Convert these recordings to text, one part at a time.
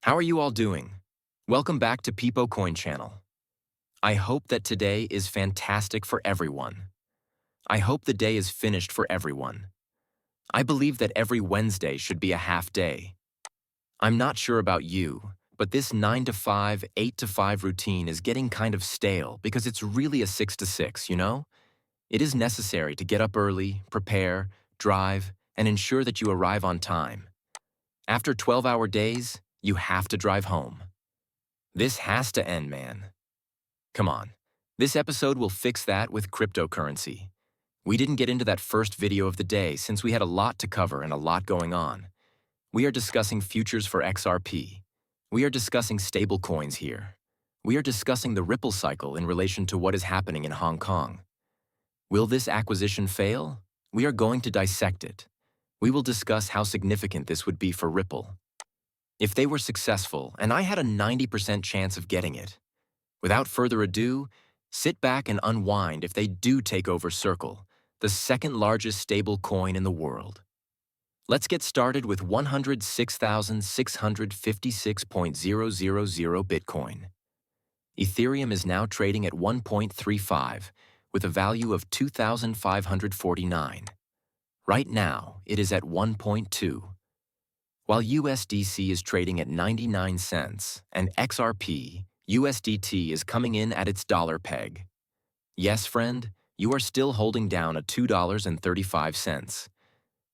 How are you all doing? Welcome back to Peepo Coin Channel. I hope that today is fantastic for everyone. I hope the day is finished for everyone. I believe that every Wednesday should be a half day. I'm not sure about you, but this 9 to 5, 8 to 5 routine is getting kind of stale because it's really a 6 to 6, you know? It is necessary to get up early, prepare, drive, and ensure that you arrive on time. After 12-hour days, you have to drive home. This has to end, man. Come on. This episode will fix that with cryptocurrency. We didn't get into that first video of the day since we had a lot to cover and a lot going on. We are discussing futures for XRP. We are discussing stablecoins here. We are discussing the Ripple cycle in relation to what is happening in Hong Kong. Will this acquisition fail? We are going to dissect it. We will discuss how significant this would be for Ripple. If they were successful, and I had a 90% chance of getting it. Without further ado, sit back and unwind if they do take over Circle, the second largest stable coin in the world. Let's get started with 106,656.000 Bitcoin. Ethereum is now trading at 1.35 with a value of 2,549. Right now, it is at 1.2. While USDC is trading at 99 cents and XRP, USDT is coming in at its dollar peg. Yes, friend, you are still holding down at $2.35.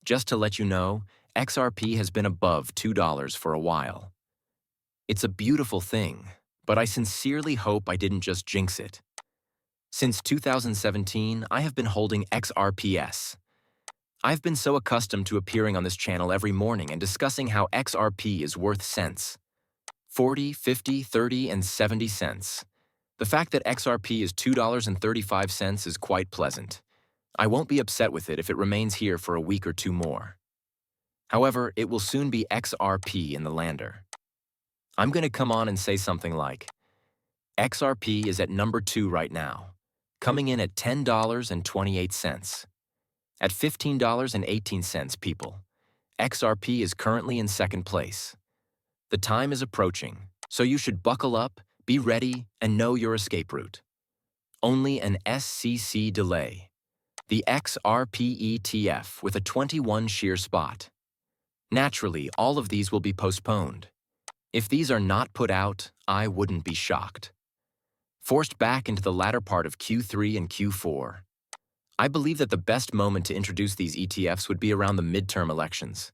Just to let you know, XRP has been above $2 for a while. It's a beautiful thing, but I sincerely hope I didn't just jinx it. Since 2017, I have been holding XRPS. I've been so accustomed to appearing on this channel every morning and discussing how XRP is worth cents. 40, 50, 30, and 70 cents. The fact that XRP is $2.35 is quite pleasant. I won't be upset with it if it remains here for a week or two more. However, it will soon be XRP in the lander. I'm going to come on and say something like, XRP is at number 2 right now, coming in at $10.28. At $15.18, people, XRP is currently in second place. The time is approaching, so you should buckle up, be ready, and know your escape route. Only an SCC delay. The XRP ETF with a 21 shear spot. Naturally, all of these will be postponed. If these are not put out, I wouldn't be shocked. Forced back into the latter part of Q3 and Q4. I believe that the best moment to introduce these ETFs would be around the midterm elections.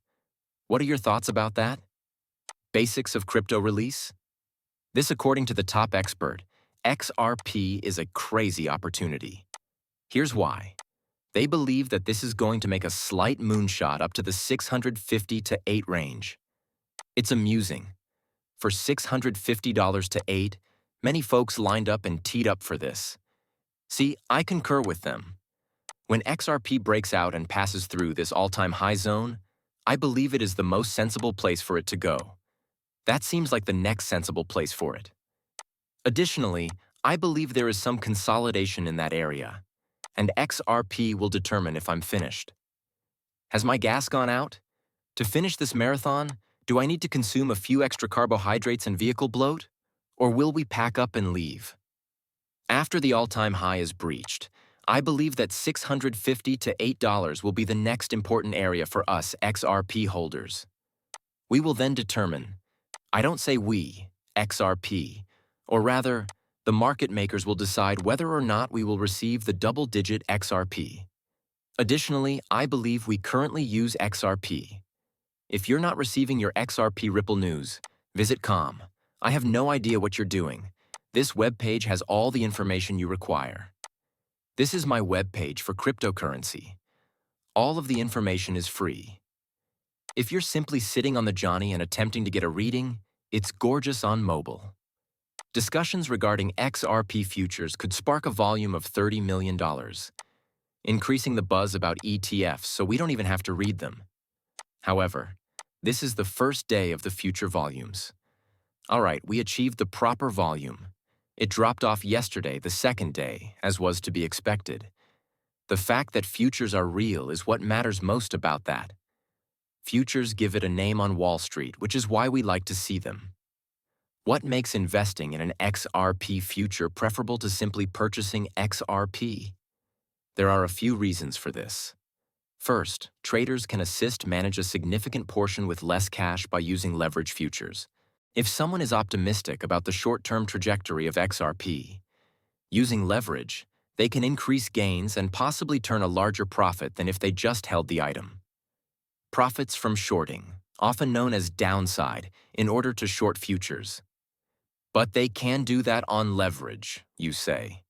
What are your thoughts about that? Basics of crypto release? This, according to the top expert, XRP is a crazy opportunity. Here's why. They believe that this is going to make a slight moonshot up to the 650 to 8 range. It's amusing. For $650 to 8, many folks lined up and teed up for this. See, I concur with them. When XRP breaks out and passes through this all-time high zone, I believe it is the most sensible place for it to go. That seems like the next sensible place for it. Additionally, I believe there is some consolidation in that area, and XRP will determine if I'm finished. Has my gas gone out? To finish this marathon, do I need to consume a few extra carbohydrates and vehicle bloat? Or will we pack up and leave? After the all-time high is breached, I believe that $650 to $8 will be the next important area for us XRP holders. We will then determine, I don't say we, XRP, or rather, the market makers will decide whether or not we will receive the double-digit XRP. Additionally, I believe we currently use XRP. If you're not receiving your XRP Ripple news, visit com. I have no idea what you're doing. This webpage has all the information you require. This is my webpage for cryptocurrency. All of the information is free. If you're simply sitting on the Johnny and attempting to get a reading, it's gorgeous on mobile. Discussions regarding XRP futures could spark a volume of $30 million, increasing the buzz about ETFs so we don't even have to read them. However, this is the first day of the future volumes. All right, we achieved the proper volume. It dropped off yesterday, the second day, as was to be expected. The fact that futures are real is what matters most about that. Futures give it a name on Wall Street, which is why we like to see them. What makes investing in an XRP future preferable to simply purchasing XRP? There are a few reasons for this. First, traders can assist manage a significant portion with less cash by using leverage futures. If someone is optimistic about the short-term trajectory of XRP, using leverage, they can increase gains and possibly turn a larger profit than if they just held the item. Profits from shorting, often known as downside, in order to short futures. But they can do that on leverage, you say.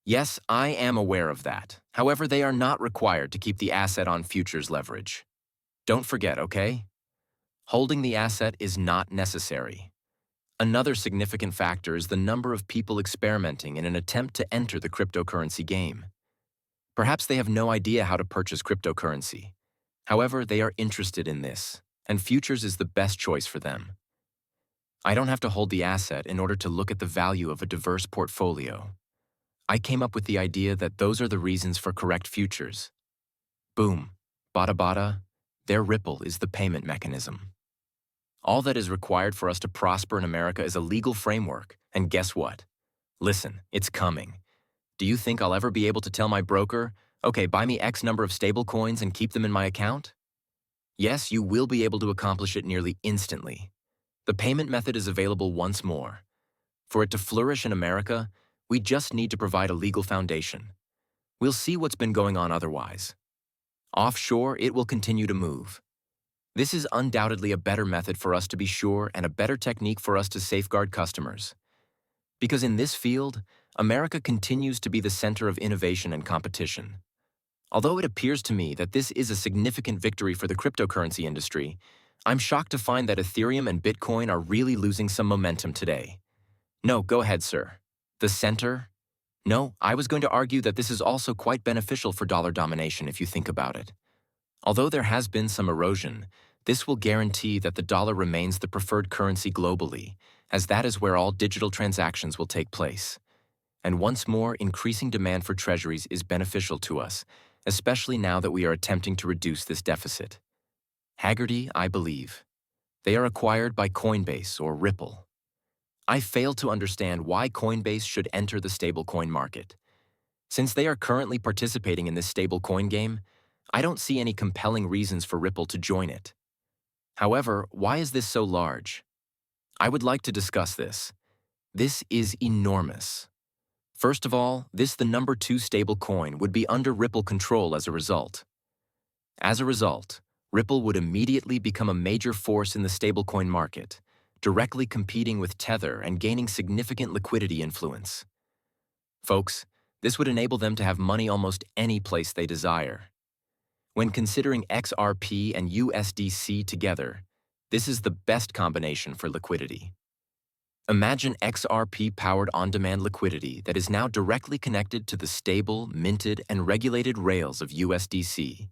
Yes, I am aware of that. However, they are not required to keep the asset on futures leverage. Don't forget, okay? Holding the asset is not necessary. Another significant factor is the number of people experimenting in an attempt to enter the cryptocurrency game. Perhaps they have no idea how to purchase cryptocurrency. However, they are interested in this, and futures is the best choice for them. I don't have to hold the asset in order to look at the value of a diverse portfolio. I came up with the idea that those are the reasons for correct futures. Boom, bada bada, their Ripple is the payment mechanism. All that is required for us to prosper in America is a legal framework, and guess what? Listen, it's coming. Do you think I'll ever be able to tell my broker, okay, buy me X number of stable coins and keep them in my account? Yes, you will be able to accomplish it nearly instantly. The payment method is available once more. For it to flourish in America, we just need to provide a legal foundation. We'll see what's been going on otherwise. Offshore, it will continue to move. This is undoubtedly a better method for us to be sure and a better technique for us to safeguard customers. Because in this field, America continues to be the center of innovation and competition. Although it appears to me that this is a significant victory for the cryptocurrency industry, I'm shocked to find that Ethereum and Bitcoin are really losing some momentum today. No, go ahead, sir. The center? No, I was going to argue that this is also quite beneficial for dollar domination if you think about it. Although there has been some erosion, this will guarantee that the dollar remains the preferred currency globally, as that is where all digital transactions will take place. And once more, increasing demand for treasuries is beneficial to us, especially now that we are attempting to reduce this deficit. Haggerty, I believe. They are acquired by Coinbase or Ripple. I fail to understand why Coinbase should enter the stablecoin market. Since they are currently participating in this stablecoin game, I don't see any compelling reasons for Ripple to join it. However, why is this so large? I would like to discuss this. This is enormous. First of all, the number 2 stablecoin would be under Ripple control as a result. As a result, Ripple would immediately become a major force in the stablecoin market, directly competing with Tether and gaining significant liquidity influence. Folks, this would enable them to have money almost any place they desire. When considering XRP and USDC together, this is the best combination for liquidity. Imagine XRP-powered on-demand liquidity that is now directly connected to the stable, minted, and regulated rails of USDC.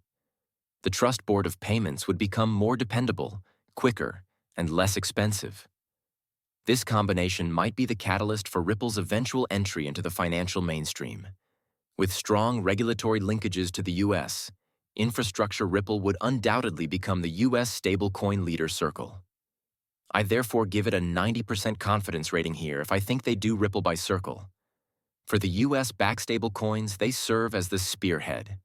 The trust board of payments would become more dependable, quicker, and less expensive. This combination might be the catalyst for Ripple's eventual entry into the financial mainstream. With strong regulatory linkages to the US, infrastructure Ripple would undoubtedly become the US stablecoin leader circle. I therefore give it a 90% confidence rating here if I think they do Ripple by circle. For the US-backed stablecoins, they serve as the spearhead.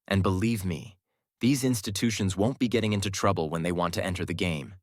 And believe me, these institutions won't be getting into trouble when they want to enter the game.